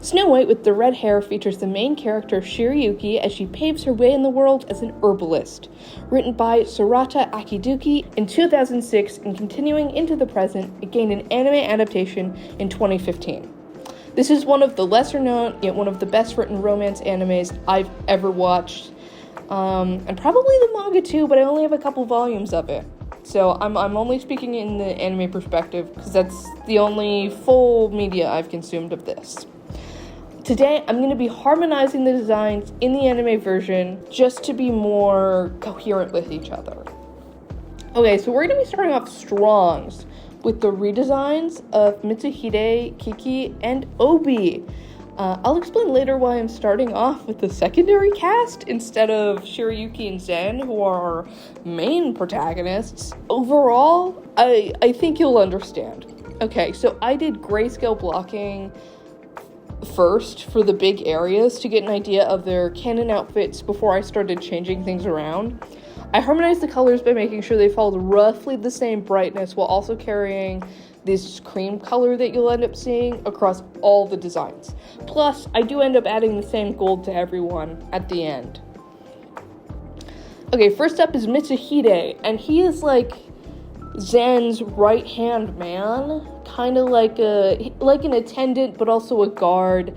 Snow White with the red hair features the main character Shiryuki as she paves her way in the world as an herbalist. Written by Sarata Akiduki in 2006 and continuing into the present, it gained an anime adaptation in 2015. This is one of the lesser known, yet one of the best written romance animes I've ever watched. And probably the manga too, but I only have a couple volumes of it. So I'm only speaking in the anime perspective because that's the only full media I've consumed of this. Today, I'm going to be harmonizing the designs in the anime version just to be more coherent with each other. Okay, so we're going to be starting off strongs with the redesigns of Mitsuhide, Kiki, and Obi. I'll explain later why I'm starting off with the secondary cast instead of Shiryuki and Zen, who are our main protagonists. Overall, I think you'll understand. Okay, so I did grayscale blocking first for the big areas to get an idea of their canon outfits before I started changing things around. I harmonized the colors by making sure they followed roughly the same brightness while also carrying this cream color that you'll end up seeing across all the designs. Plus, I do end up adding the same gold to everyone at the end. Okay, first up is Mitsuhide, and he is like Zen's right-hand man, kind of like an attendant, but also a guard.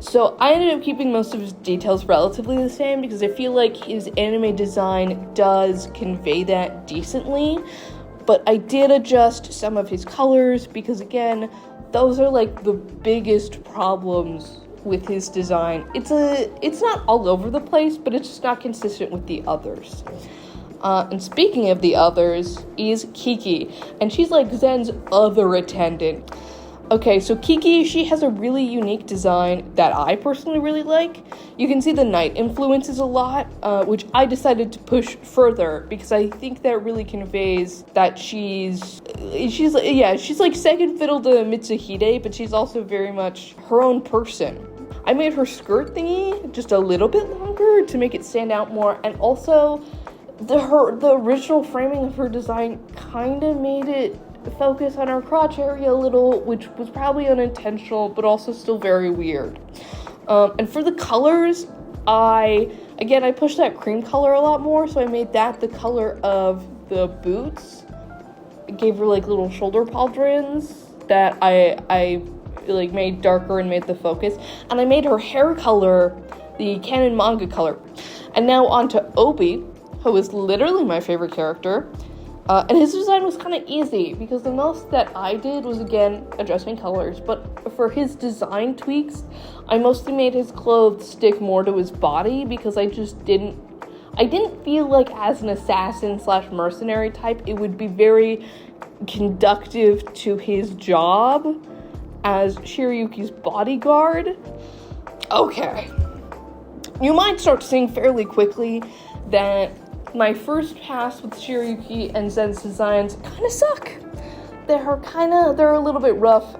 So I ended up keeping most of his details relatively the same because I feel like his anime design does convey that decently. But I did adjust some of his colors because, again, those are like the biggest problems with his design. It's not all over the place, but it's just not consistent with the others. And speaking of the others, is Kiki, and she's like Zen's other attendant. Okay, so Kiki, she has a really unique design that I personally really like. You can see the night influences a lot, which I decided to push further because I think that really conveys that she's like second fiddle to Mitsuhide, but she's also very much her own person. I made her skirt thingy just a little bit longer to make it stand out more, and also the original framing of her design kind of made it focus on her crotch area a little, which was probably unintentional, but also still very weird. And for the colors, I pushed that cream color a lot more, so I made that the color of the boots. I gave her like little shoulder pauldrons that I like made darker and made the focus, and I made her hair color the canon manga color. And now on to Obi, who is literally my favorite character. And his design was kind of easy because the most that I did was, again, adjusting colors. But for his design tweaks, I mostly made his clothes stick more to his body because I didn't feel like as an assassin/mercenary type, it would be very conductive to his job as Shiryuki's bodyguard. Okay. You might start seeing fairly quickly that my first pass with Shiryuki and Zen's designs kind of suck. They're a little bit rough.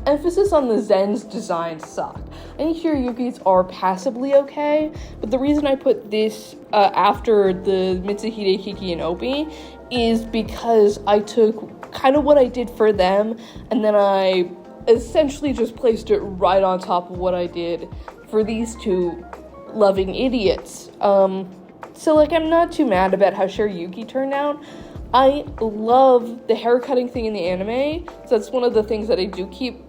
Emphasis on the Zen's designs suck. I think Shiryuki's are passably okay, but the reason I put this after the Mitsuhide, Kiki, and Obi is because I took kind of what I did for them, and then I essentially just placed it right on top of what I did for these two loving idiots. So, I'm not too mad about how Shiryuki turned out. I love the haircutting thing in the anime, so that's one of the things that I do keep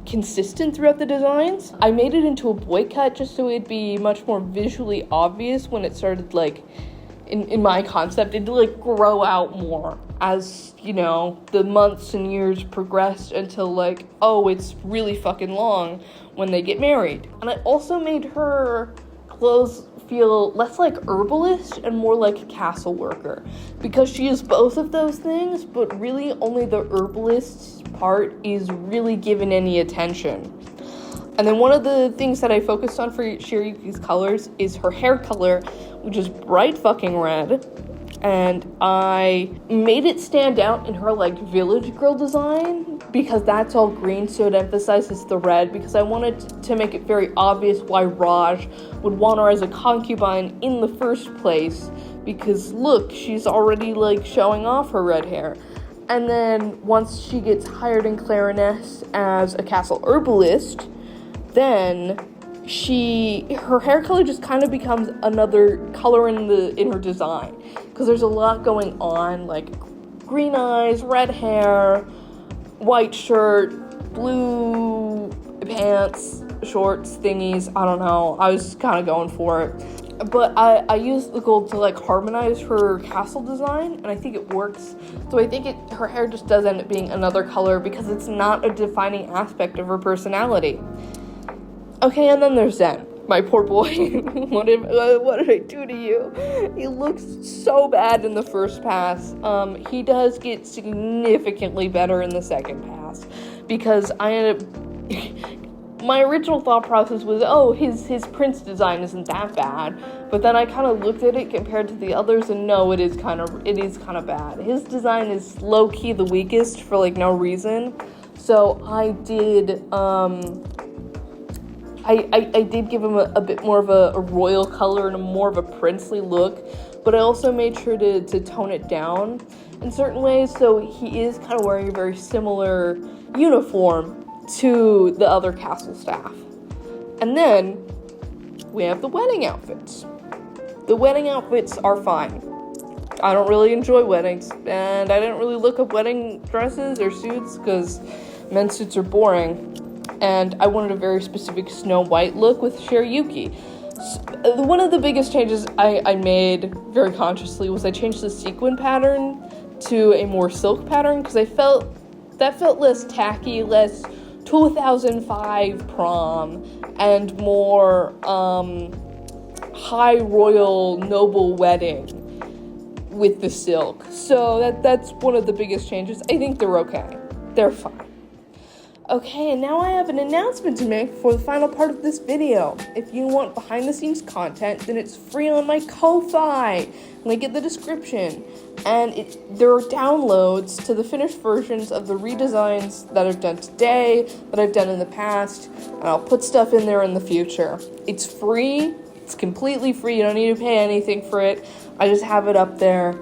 consistent throughout the designs. I made it into a boy cut just so it'd be much more visually obvious when it started, in my concept, it'd, grow out more as, the months and years progressed until, it's really fucking long when they get married. And I also made her clothes feel less like herbalist and more like castle worker because she is both of those things, but really only the herbalist part is really given any attention. And then one of the things that I focused on for Shiryuki's colors is her hair color, which is bright fucking red, and I made it stand out in her village girl design because that's all green, so it emphasizes the red because I wanted to make it very obvious why Raj would want her as a concubine in the first place because look, she's already showing off her red hair. And then once she gets hired in Clarinets as a castle herbalist, then her hair color just kind of becomes another color in her design, because there's a lot going on, like green eyes, red hair, white shirt, blue pants, shorts, thingies. I don't know. I was kind of going for it. But I used the gold to, like, harmonize her castle design, and I think it works. So I think her hair just does end up being another color because it's not a defining aspect of her personality. Okay, and then there's Zen. My poor boy. What did I do to you? He looks so bad in the first pass. He does get significantly better in the second pass, because I ended up... My original thought process was, oh, his prince design isn't that bad, but then I kind of looked at it compared to the others, and no, it is kind of bad. His design is low-key the weakest for, like, no reason. So I did I did give him a bit more of a royal color and a more of a princely look, but I also made sure to tone it down in certain ways, so he is kind of wearing a very similar uniform to the other castle staff. And then we have the wedding outfits. The wedding outfits are fine. I don't really enjoy weddings, and I didn't really look up wedding dresses or suits because men's suits are boring. And I wanted a very specific Snow White look with Shiryuki. One of the biggest changes I made very consciously was I changed the sequin pattern to a more silk pattern, because I felt less tacky, less 2005 prom, and more high royal noble wedding with the silk. So that's one of the biggest changes. I think they're okay. They're fine. Okay, and now I have an announcement to make for the final part of this video. If you want behind-the-scenes content, then it's free on my Ko-Fi. Link in the description. And there are downloads to the finished versions of the redesigns that I've done today, that I've done in the past, and I'll put stuff in there in the future. It's free. It's completely free. You don't need to pay anything for it. I just have it up there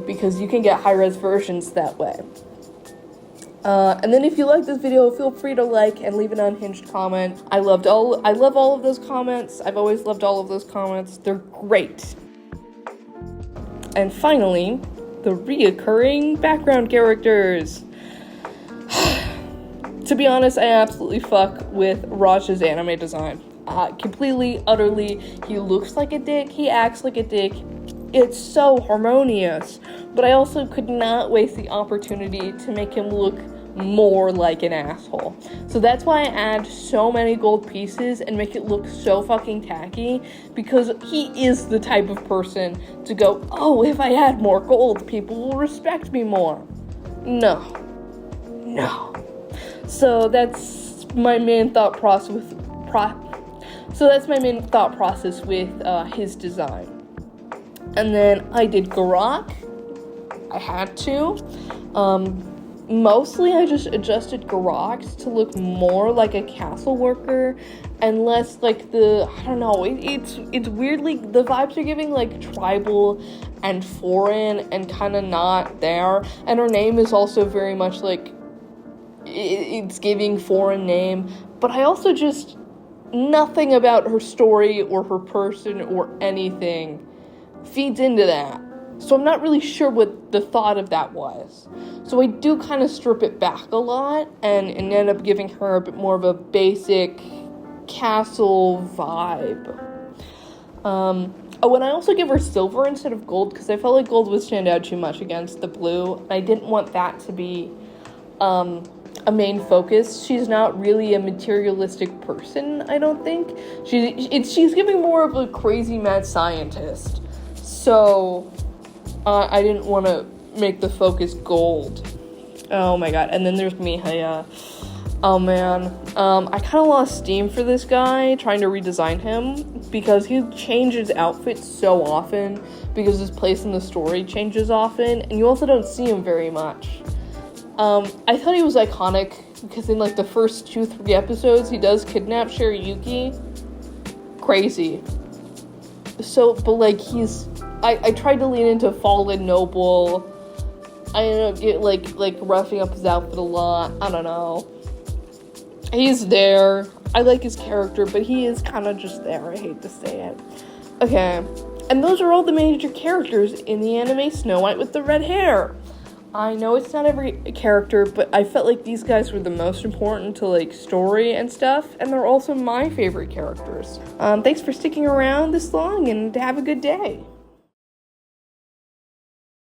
because you can get high-res versions that way. And then if you like this video, feel free to like and leave an unhinged comment. I love all of those comments. I've always loved all of those comments. They're great. And finally, the reoccurring background characters. To be honest, I absolutely fuck with Raj's anime design. Completely, utterly. He looks like a dick. He acts like a dick. It's so harmonious. But I also could not waste the opportunity to make him look more like an asshole. So that's why I add so many gold pieces and make it look so fucking tacky, because he is the type of person to go, oh, if I add more gold, people will respect me more. No. So that's my main thought process with his design. And then I did Garak. I had to. Mostly I just adjusted Garak to look more like a castle worker and less like it's weirdly, the vibes are giving like tribal and foreign and kind of not there. And her name is also very much like, it's giving foreign name. But I also just, nothing about her story or her person or anything feeds into that. So I'm not really sure what the thought of that was. So I do kind of strip it back a lot and end up giving her a bit more of a basic castle vibe. Oh, and I also give her silver instead of gold because I felt like gold would stand out too much against the blue. And I didn't want that to be a main focus. She's not really a materialistic person, I don't think. She's giving more of a crazy mad scientist. So I didn't want to make the focus gold. Oh my god. And then there's Mihaya. Oh man. I kind of lost steam for this guy trying to redesign him because he changes outfits so often because his place in the story changes often, and you also don't see him very much. I thought he was iconic because in like the first 2-3 episodes he does kidnap Shiryuki. Crazy. So, but like I tried to lean into fallen noble. I ended up like roughing up his outfit a lot. I don't know. He's there. I like his character, but he is kind of just there. I hate to say it. Okay, and those are all the major characters in the anime Snow White with the red hair. I know it's not every character, but I felt like these guys were the most important to, like, story and stuff, and they're also my favorite characters. Thanks for sticking around this long, and have a good day.